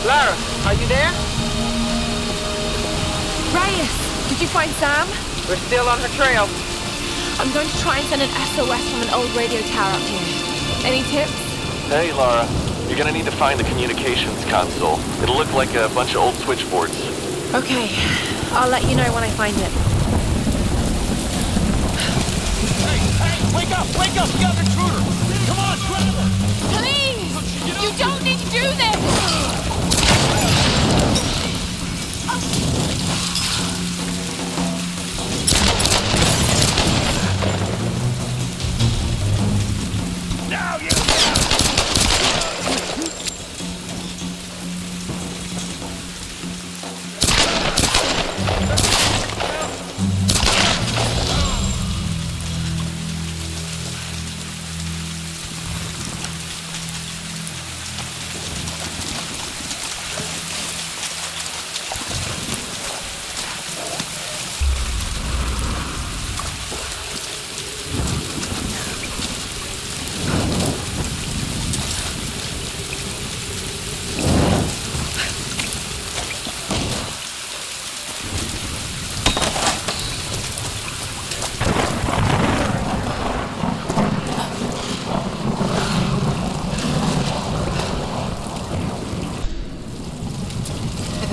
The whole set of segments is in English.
Lara, are you there? Reyes, did you find Sam? We're still on her trail. I'm going to try and send an SOS from an old radio tower up here. Any tips? Hey, Lara. You're gonna need to find the communications console. It'll look like a bunch of old switchboards. Okay. I'll let you know when I find it. Hey! Wake up! Wake up! We got an intruder! Come on, grab her! Please! You don't need to do this! Now you!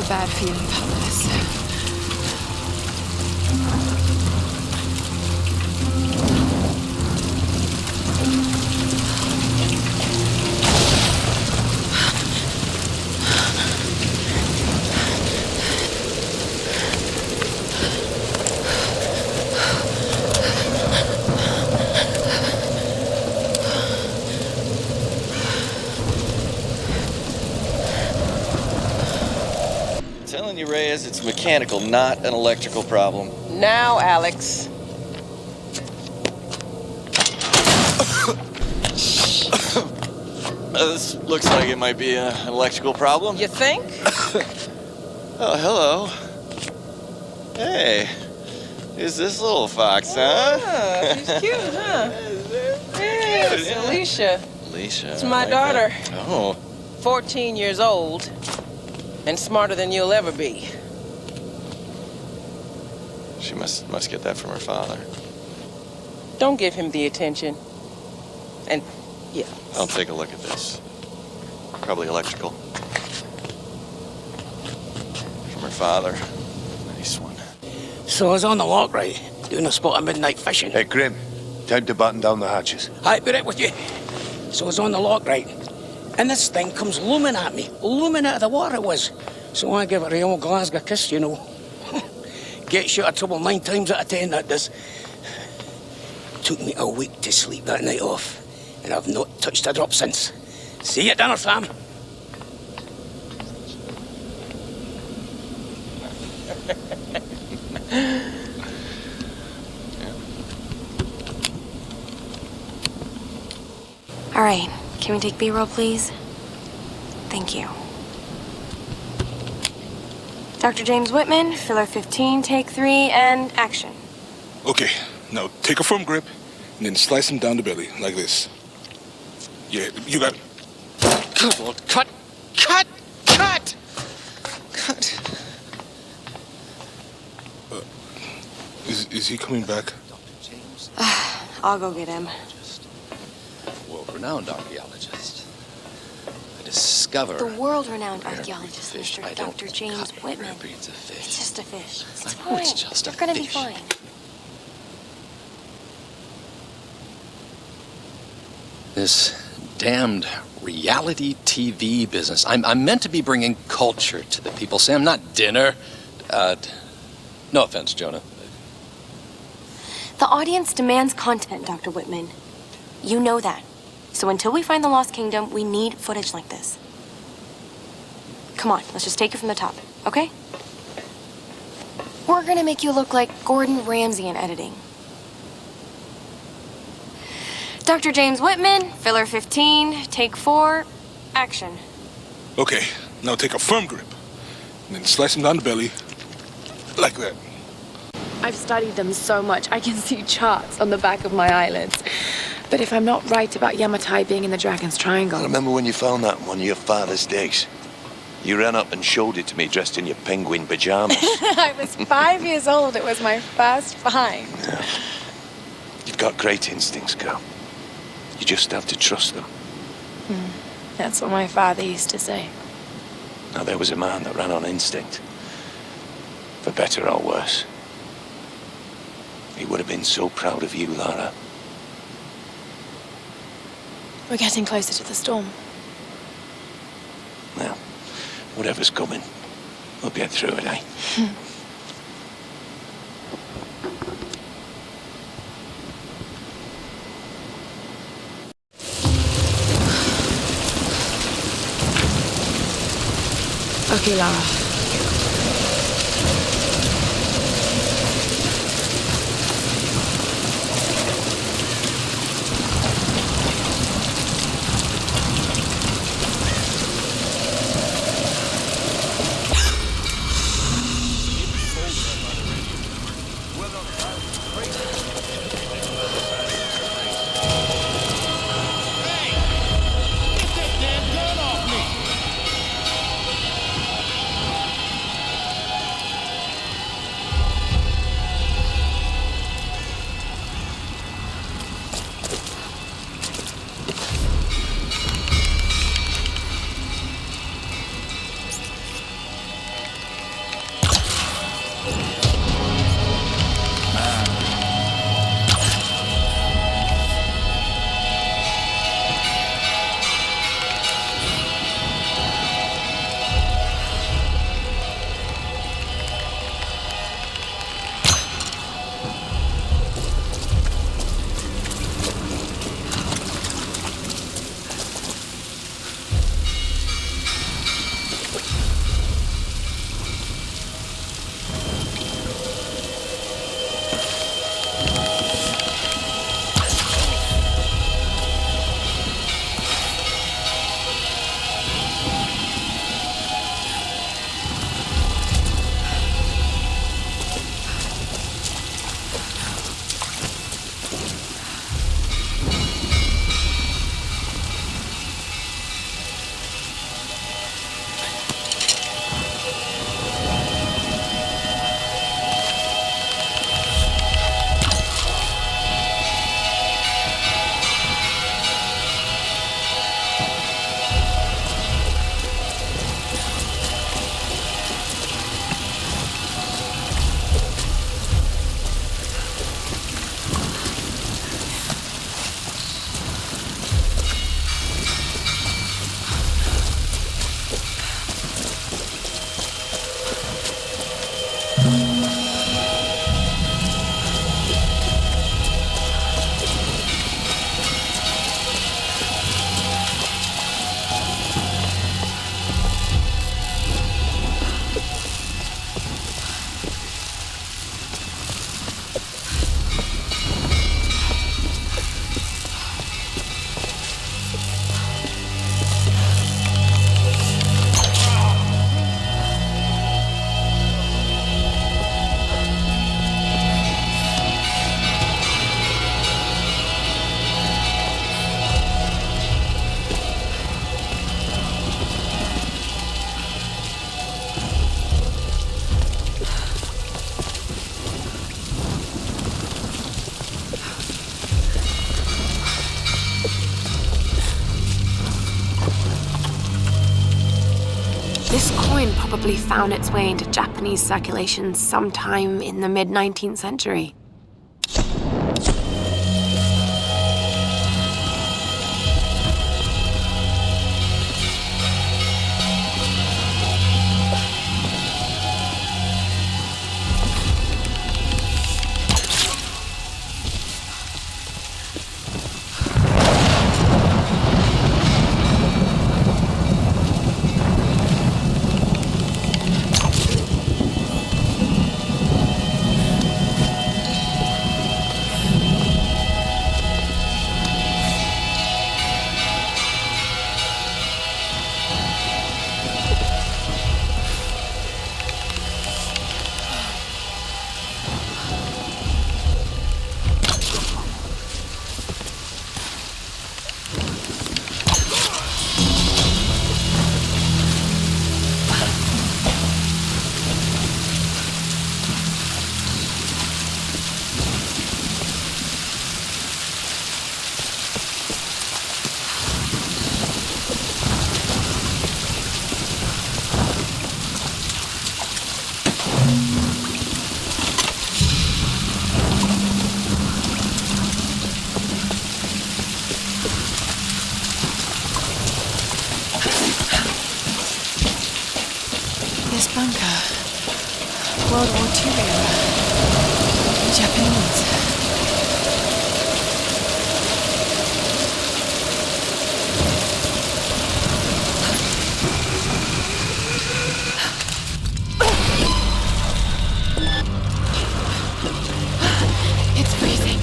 Bad feeling about this. Telling you, Reyes, it's mechanical, not an electrical problem. Now, Alex. This looks like it might be an electrical problem. You think? Oh, hello. Hey, who's this little fox, huh? Oh, she's cute, huh? Yes, Yeah. Alicia. Alicia. It's my daughter. That. Oh. 14 years old. And smarter than you'll ever be. She must get that from her father. Don't give him the attention. And, yeah. I'll take a look at this. Probably electrical. From her father. Nice one. So I was on the lock, right? Doing a spot of midnight fishing. Hey, Grim. Time to button down the hatches. I'd be right with you. So I was on the lock, right? And this thing comes looming at me. Looming out of the water it was. So I give it a old Glasgow kiss, you know. Gets you out of trouble 9 times out of 10, that does. Took me a week to sleep that night off. And I've not touched a drop since. See you at dinner, Sam. All right. Can we take B-roll, please? Thank you. Dr. James Whitman, filler 15, take 3, and action. Okay, now take a firm grip and then slice him down the belly, like this. Yeah, you got it. Good Lord, cut! Cut! Cut! Cut! Is he coming back? I'll go get him. World-renowned archaeologist. I discover... The world-renowned archaeologist, fish. Mr. Dr. James Whitman. Breeds of fish. It's just a fish. It's I know fine. it's just You're a gonna be fish. fine. This damned reality TV business. I'm meant to be bringing culture to the people, Sam, not dinner. No offense, Jonah. The audience demands content, Dr. Whitman. You know that. So until we find the Lost Kingdom, we need footage like this. Come on, let's just take it from the top, okay? We're gonna make you look like Gordon Ramsay in editing. Dr. James Whitman, filler 15, take 4, action. Okay, now take a firm grip and then slice him down the belly, like that. I've studied them so much, I can see charts on the back of my eyelids. But if I'm not right about Yamatai being in the Dragon's Triangle... I remember when you found that on one of your father's digs. You ran up and showed it to me dressed in your penguin pajamas. I was 5 years old. It was my first find. Yeah. You've got great instincts, girl. You just have to trust them. That's what my father used to say. Now, there was a man that ran on instinct. For better or worse. He would have been so proud of you, Lara. We're getting closer to the storm. Well, whatever's coming, we'll get through it, eh? Okay, Lara. This coin probably found its way into Japanese circulation sometime in the mid-19th century. This bunker. World War II era. Japanese. It's freezing.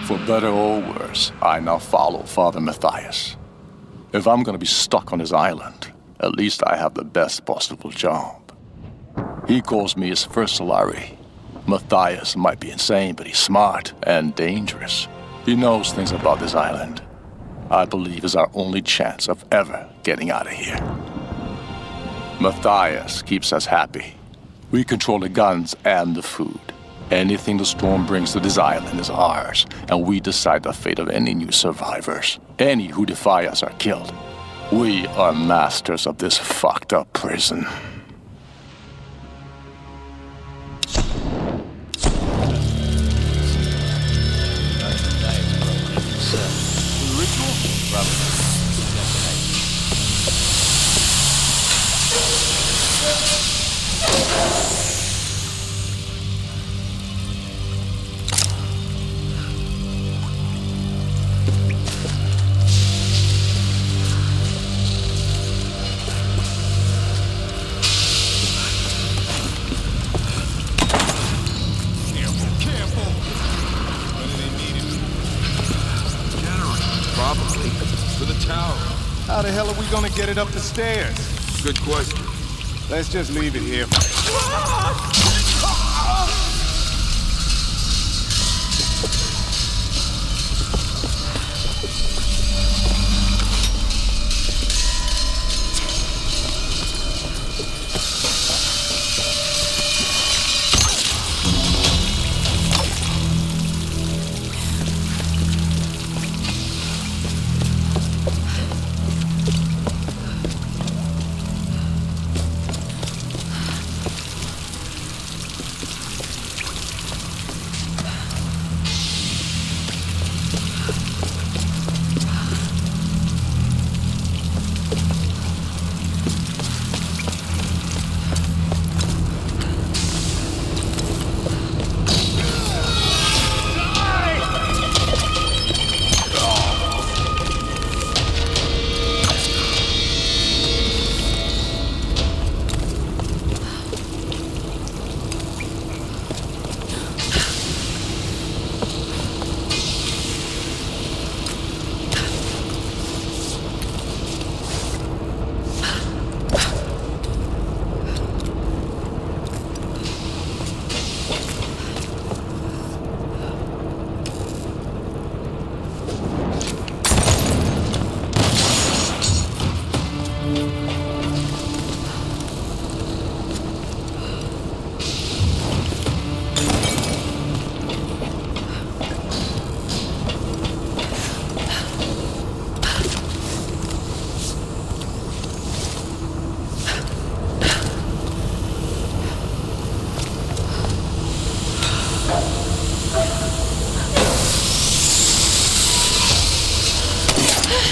For better or worse, I now follow Father Matthias. If I'm gonna be stuck on his island, at least I have the best possible job. He calls me his first Solari. Matthias might be insane, but he's smart and dangerous. He knows things about this island. I believe is our only chance of ever getting out of here. Matthias keeps us happy. We control the guns and the food. Anything the storm brings to this island is ours, and we decide the fate of any new survivors. Any who defy us are killed. We are masters of this fucked up prison. How the hell are we gonna get it up the stairs? Good question. Let's just leave it here.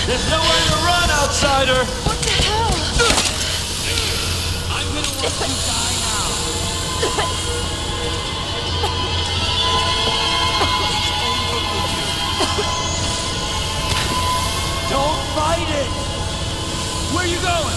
There's nowhere to run, outsider! What the hell? I'm gonna let you die now. Don't fight it! Where you going?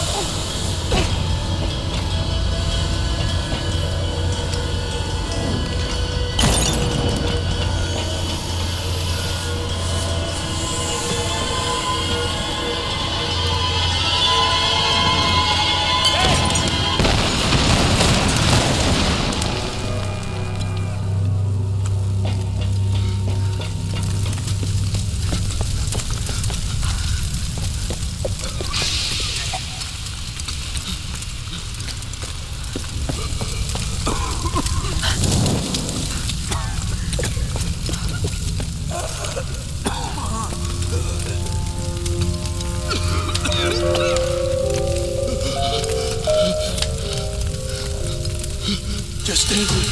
Just end it.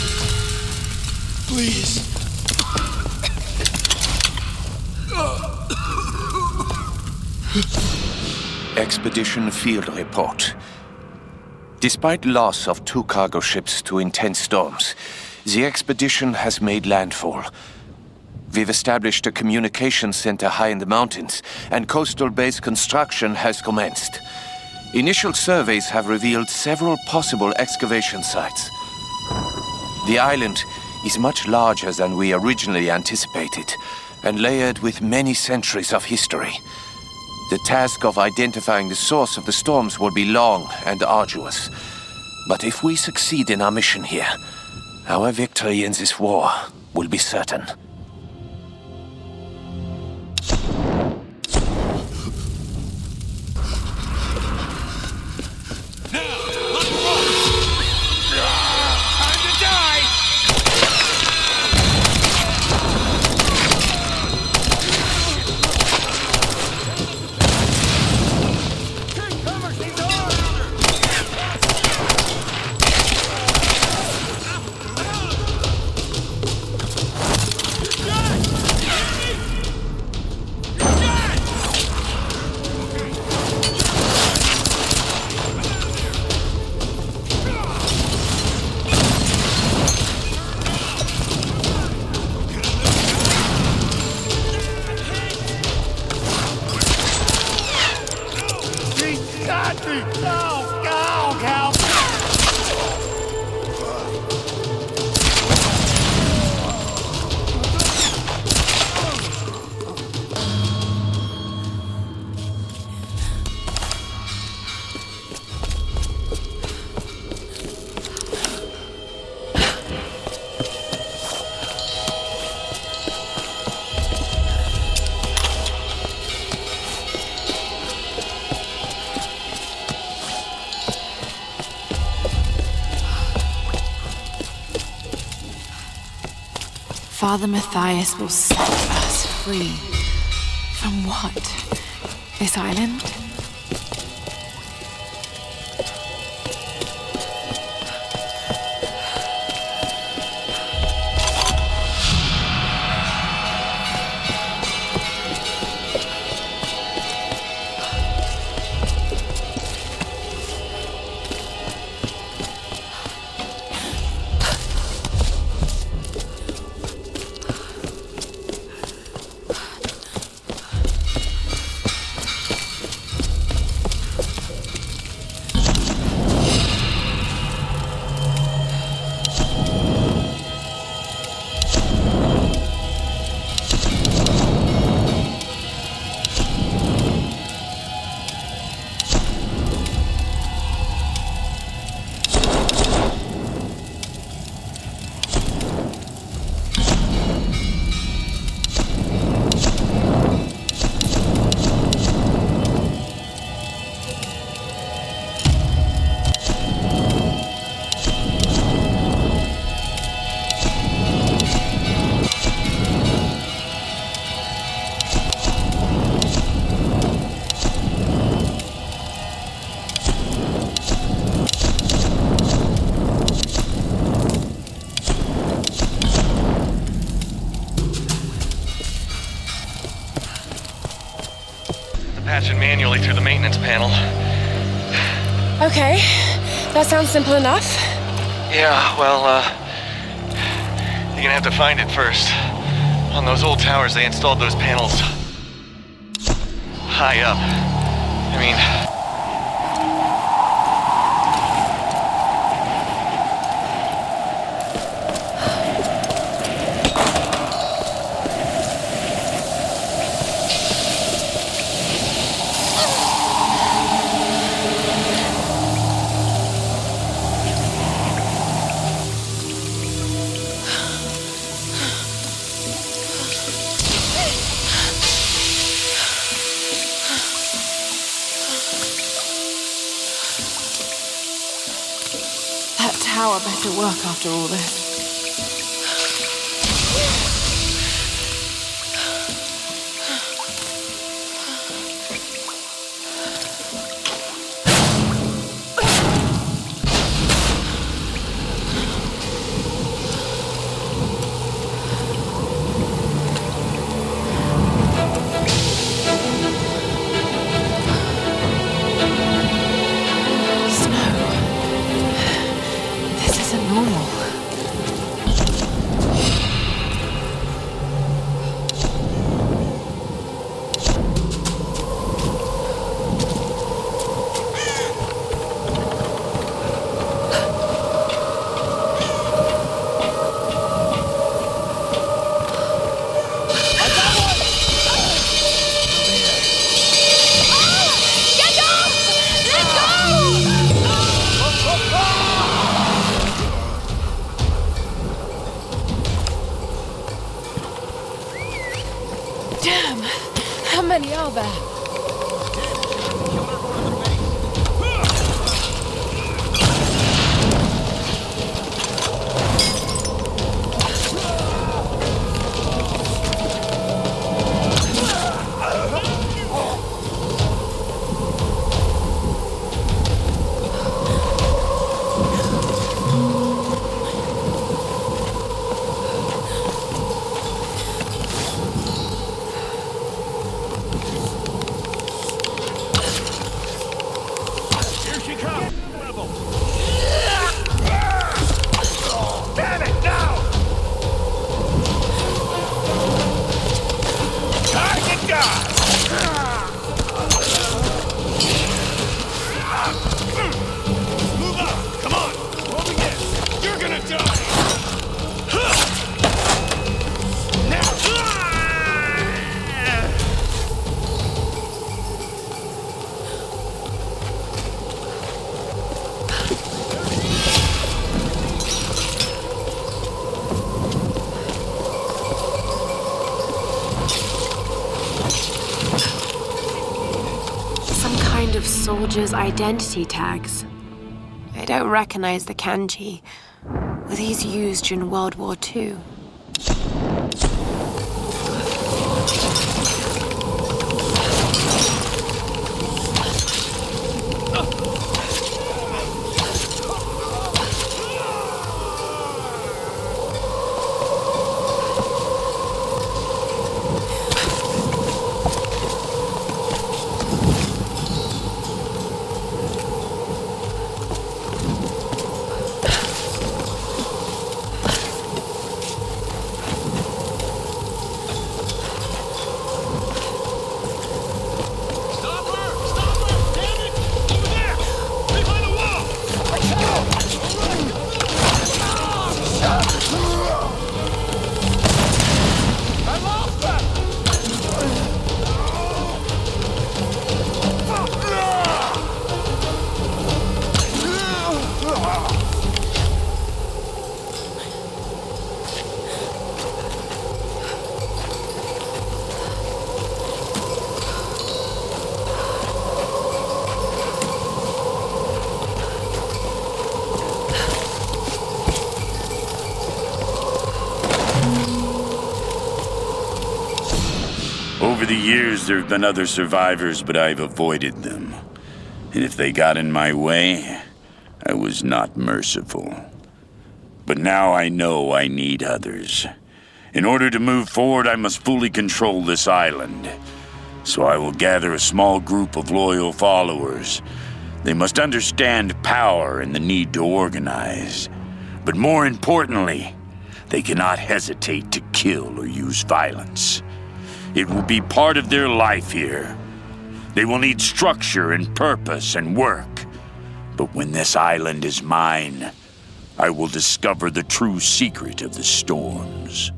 Please. Expedition Field Report. Despite loss of 2 cargo ships to intense storms, the expedition has made landfall. We've established a communications center high in the mountains, and coastal base construction has commenced. Initial surveys have revealed several possible excavation sites. The island is much larger than we originally anticipated, and layered with many centuries of history. The task of identifying the source of the storms will be long and arduous. But if we succeed in our mission here, our victory in this war will be certain. Father Matthias will set us free. From what? This island? Patching manually through the maintenance panel. Okay, that sounds simple enough. Yeah, well, you're gonna have to find it first. On those old towers, they installed those panels high up. I mean, Tower better work after all this. Soldiers' identity tags. I don't recognize the kanji. Were these used during World War II? Over the years, there have been other survivors, but I've avoided them. And if they got in my way, I was not merciful. But now I know I need others. In order to move forward, I must fully control this island. So I will gather a small group of loyal followers. They must understand power and the need to organize. But more importantly, they cannot hesitate to kill or use violence. It will be part of their life here. They will need structure and purpose and work. But when this island is mine, I will discover the true secret of the storms.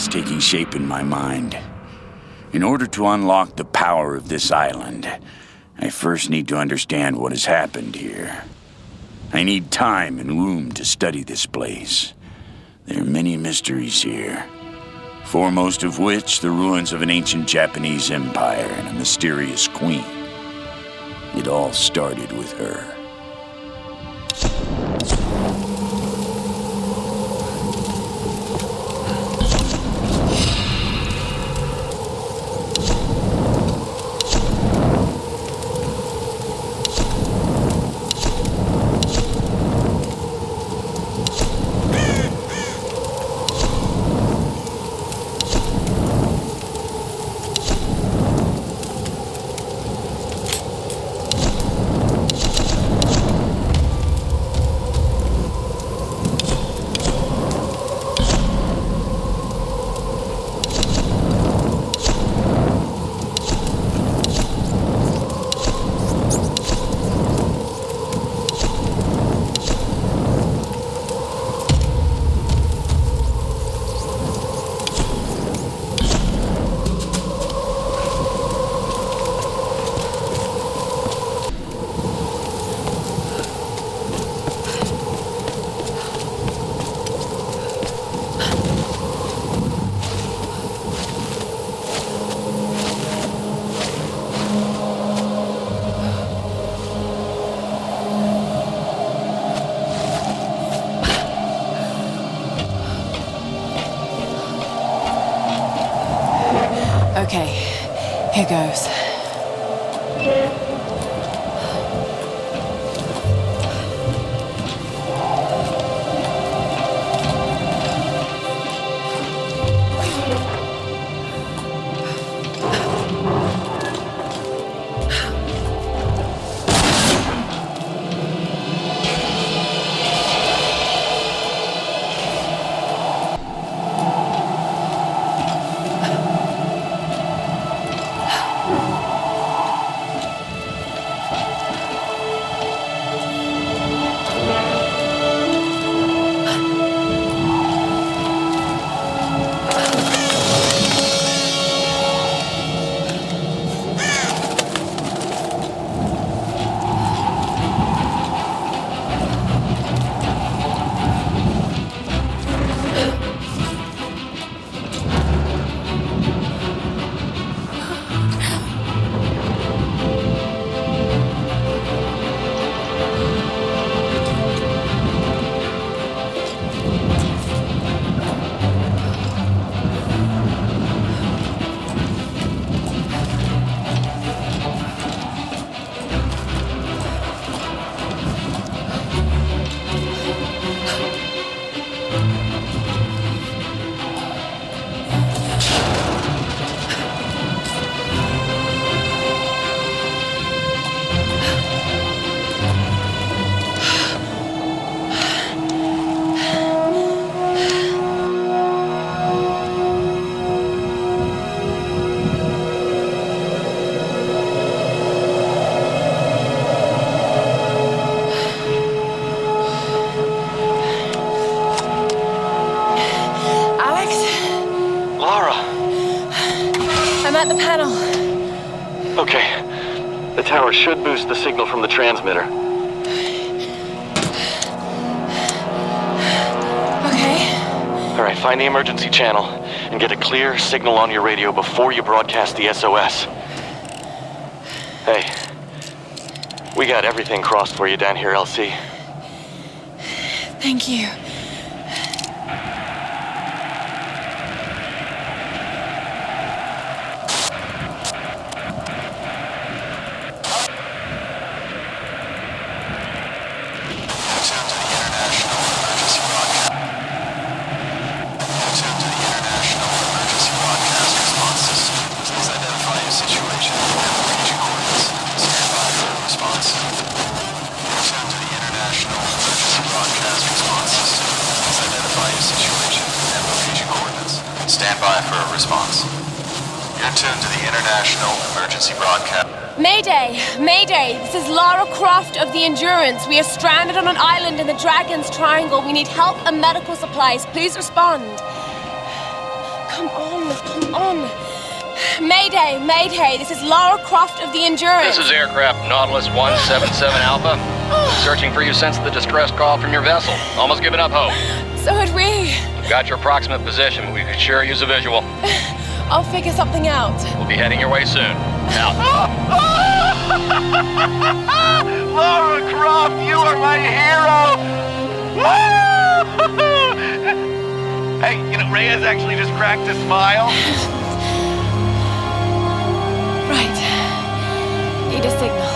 is taking shape in my mind. In order to unlock the power of this island, I first need to understand what has happened here. I need time and room to study this place. There are many mysteries here, foremost of which the ruins of an ancient Japanese empire and a mysterious queen. It all started with her. Okay, here goes. at the panel. Okay. The tower should boost the signal from the transmitter. Okay. All right, find the emergency channel and get a clear signal on your radio before you broadcast the SOS. Hey, we got everything crossed for you down here, LC. Thank you. Stand by for a response. You're tuned to the International Emergency Broadcast. Mayday! Mayday! This is Lara Croft of the Endurance. We are stranded on an island in the Dragon's Triangle. We need help and medical supplies. Please respond. on? Mayday, Mayday, this is Lara Croft of the Endurance. This is aircraft Nautilus 177 Alpha. Searching for you since the distress call from your vessel. Almost given up hope. So had we. Got your approximate position, but we could sure use a visual. I'll figure something out. We'll be heading your way soon. Out. Lara Croft, you are my hero! Hey, you know, Reyes actually just cracked a smile. Right. Need a signal.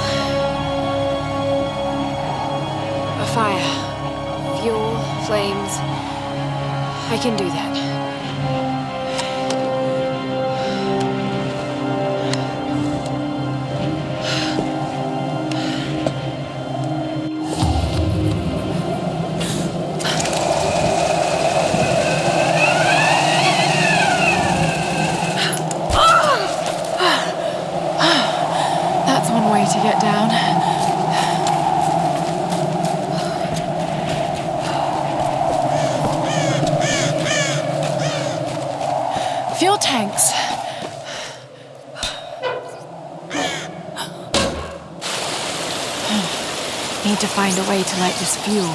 A fire. Fuel, flames. I can do that. That's one way to get down. Fuel tanks. Need to find a way to light this fuel.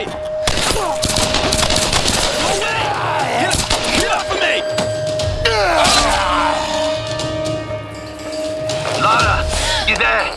Hey! Get off of me! Lara, you there?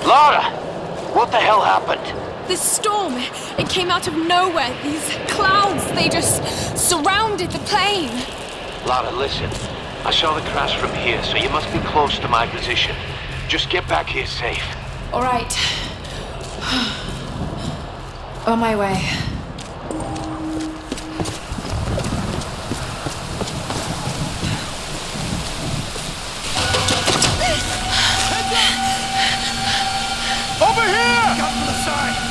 Lara! What the hell happened? This storm, it came out of nowhere. These clouds, they just surrounded the plane. Lara, listen. I saw the crash from here, so you must be close to my position. Just get back here safe. All right. On my way. Over here! Got from the side!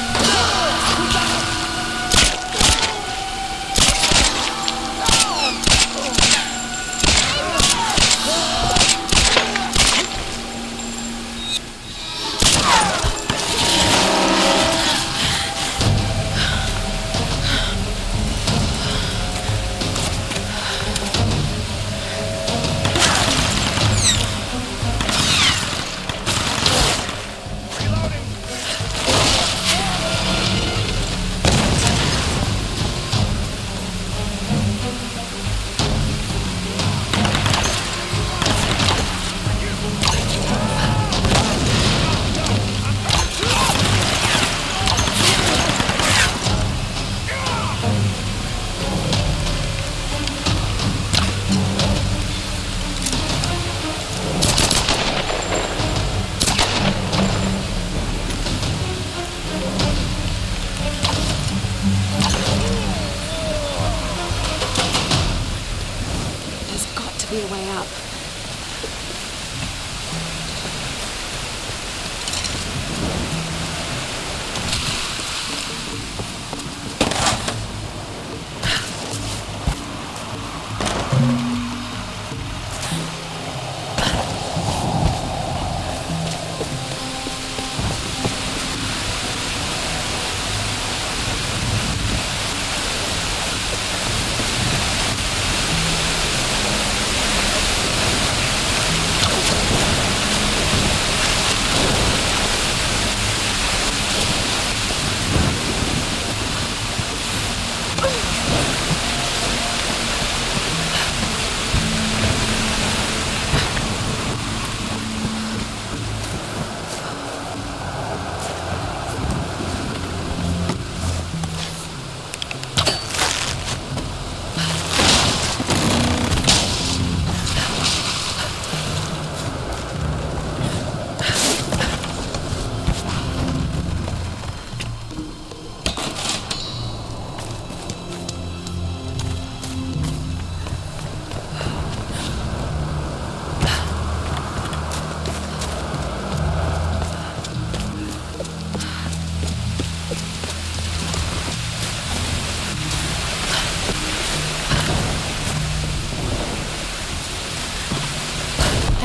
Be a way up.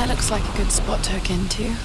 That looks like a good spot to hook into.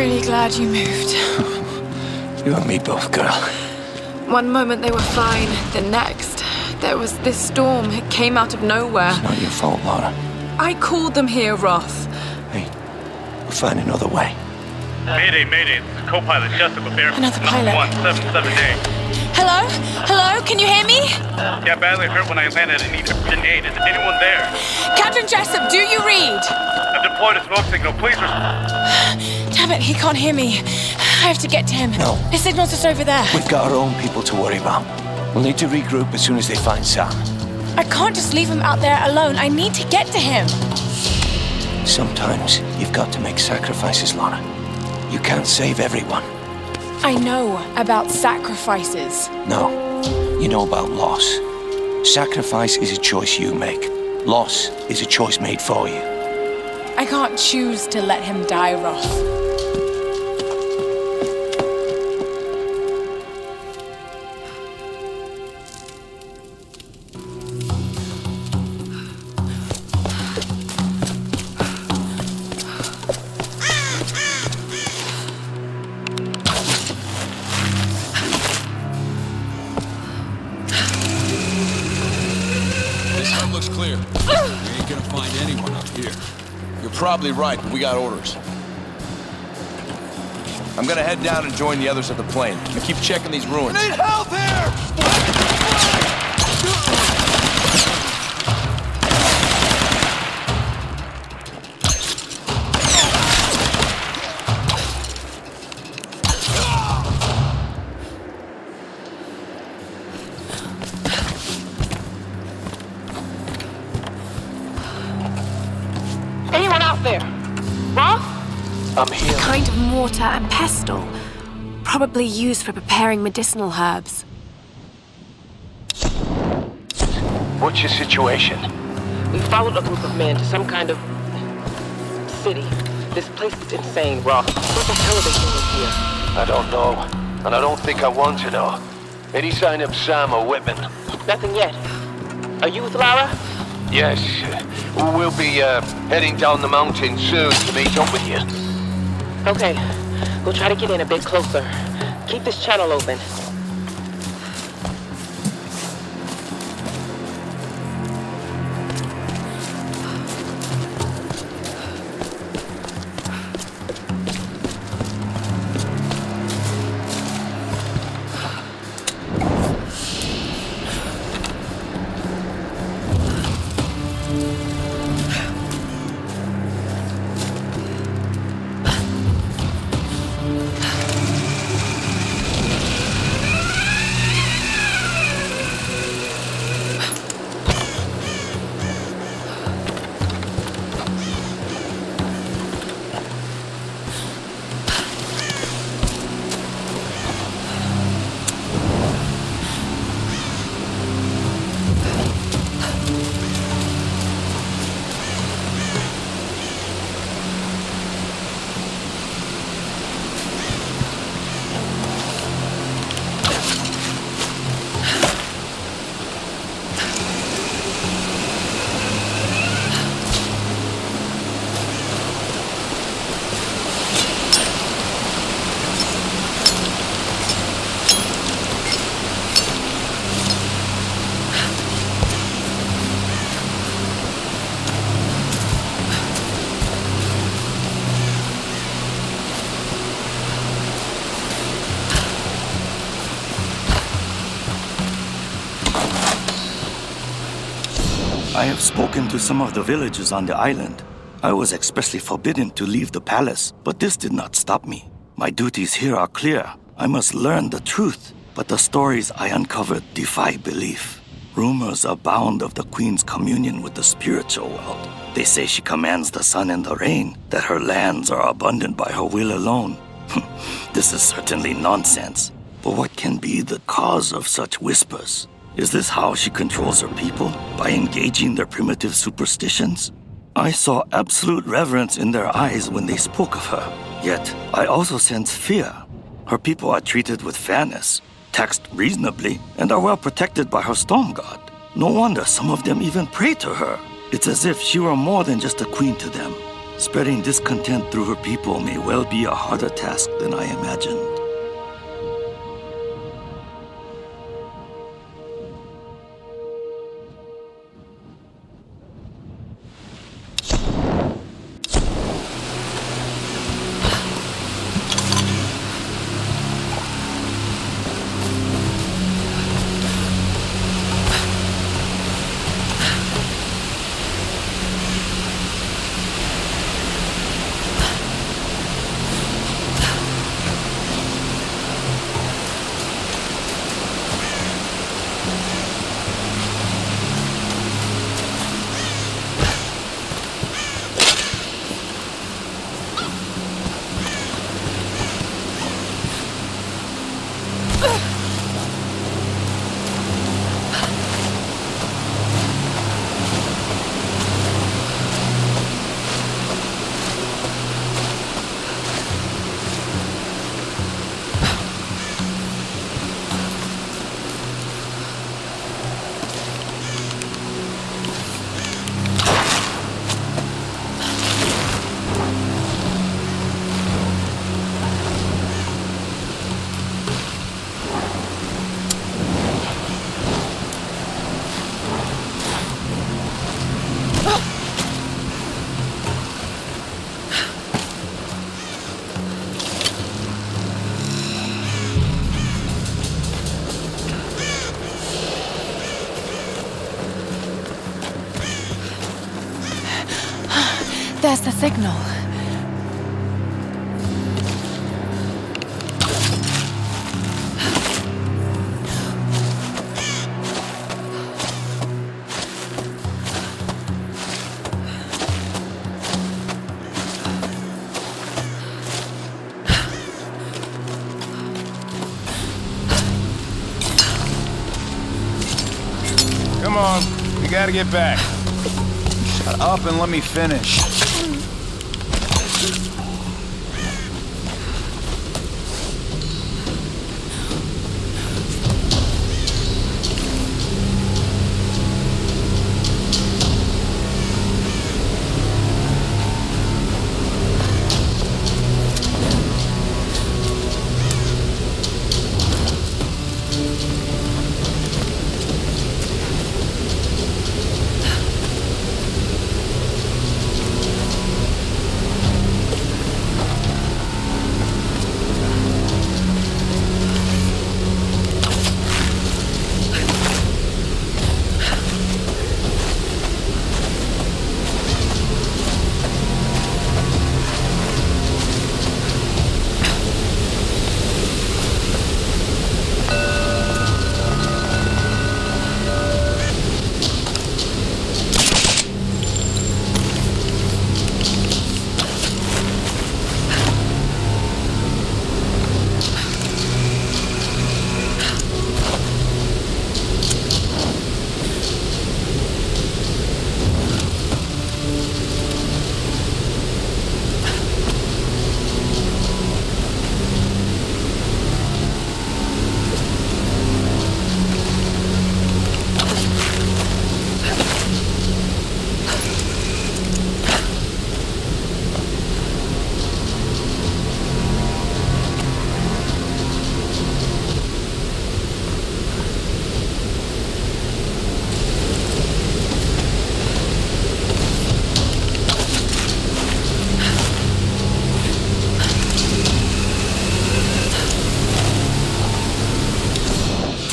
really glad you moved. You and me both, girl. One moment they were fine, the next, there was this storm. It came out of nowhere. It's not your fault, Lara. I called them here, Roth. Hey, we'll find another way. Mayday, mayday. This is co-pilot Jessup of Air Another pilot. 177A. Hello? Hello? Can you hear me? Yeah, badly hurt when I landed and need urgent aid. Is anyone there? Captain Jessup, do you read? I've deployed a smoke signal. Please Damn it, he can't hear me. I have to get to him. No. His signal's just over there. We've got our own people to worry about. We'll need to regroup as soon as they find Sam. I can't just leave him out there alone. I need to get to him. Sometimes you've got to make sacrifices, Lara. You can't save everyone. I know about sacrifices. No, you know about loss. Sacrifice is a choice you make. Loss is a choice made for you. I can't choose to let him die, Roth. Looks clear. We ain't gonna find anyone up here. You're probably right, but we got orders. I'm gonna head down and join the others at the plane. You keep checking these ruins. I need help here! Anyone out there? Roth? I'm here. A kind of mortar and pestle. Probably used for preparing medicinal herbs. What's your situation? We followed a group of men to some kind of city. This place is insane, Roth. What the hell are they doing here? I don't know, and I don't think I want to know. Any sign of Sam or Whitman? Nothing yet. Are you with Lara? Yes. We'll be heading down the mountain soon to meet up with you. Okay. We'll try to get in a bit closer. Keep this channel open. I have spoken to some of the villagers on the island. I was expressly forbidden to leave the palace, but this did not stop me. My duties here are clear. I must learn the truth, but the stories I uncovered defy belief. Rumors abound of the Queen's communion with the spiritual world. They say she commands the sun and the rain, that her lands are abundant by her will alone. This is certainly nonsense. But what can be the cause of such whispers? Is this how she controls her people? By engaging their primitive superstitions? I saw absolute reverence in their eyes when they spoke of her. Yet, I also sense fear. Her people are treated with fairness, taxed reasonably, and are well protected by her storm god. No wonder some of them even pray to her. It's as if she were more than just a queen to them. Spreading discontent through her people may well be a harder task than I imagined. There's the signal. Come on, you gotta get back. Shut up and let me finish.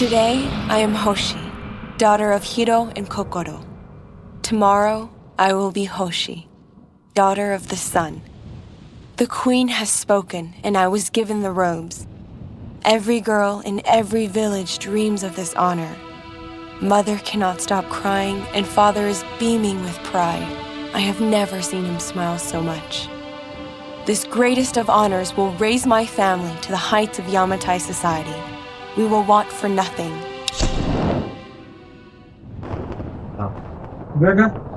Today, I am Hoshi, daughter of Hiro and Kokoro. Tomorrow, I will be Hoshi, daughter of the sun. The queen has spoken, and I was given the robes. Every girl in every village dreams of this honor. Mother cannot stop crying, and father is beaming with pride. I have never seen him smile so much. This greatest of honors will raise my family to the heights of Yamatai society. We will want for nothing. Vega?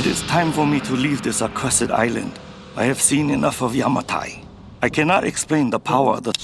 It is time for me to leave this accursed island. I have seen enough of Yamatai. I cannot explain the power that...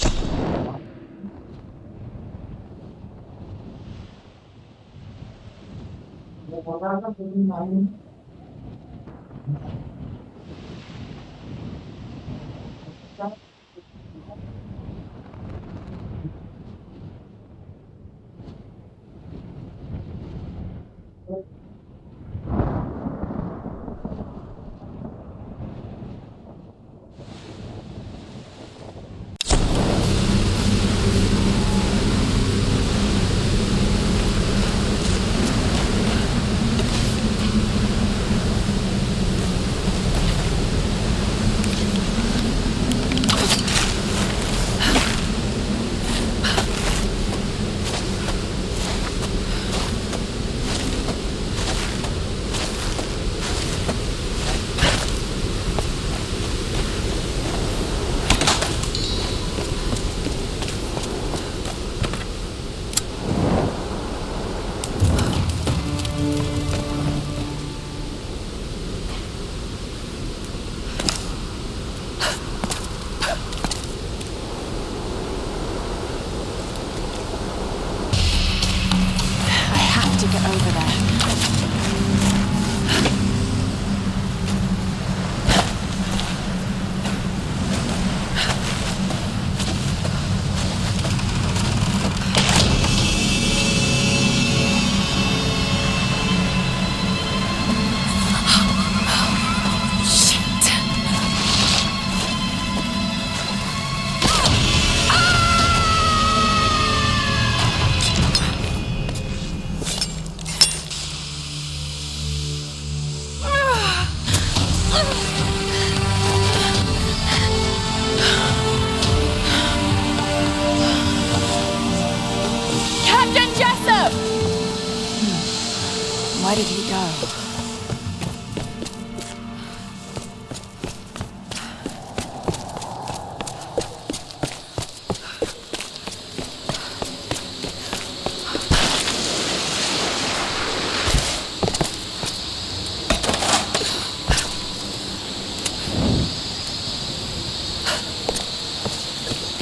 Where did he go?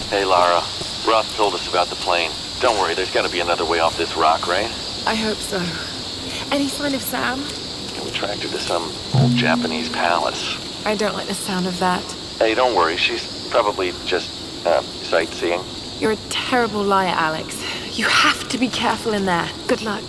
Hey, Lara. Roth told us about the plane. Don't worry, there's gotta be another way off this rock, right? I hope so. Any sign of Sam? We tracked her to some old Japanese palace. I don't like the sound of that. Hey, don't worry, she's probably just, sightseeing. You're a terrible liar, Alex. You have to be careful in there. Good luck.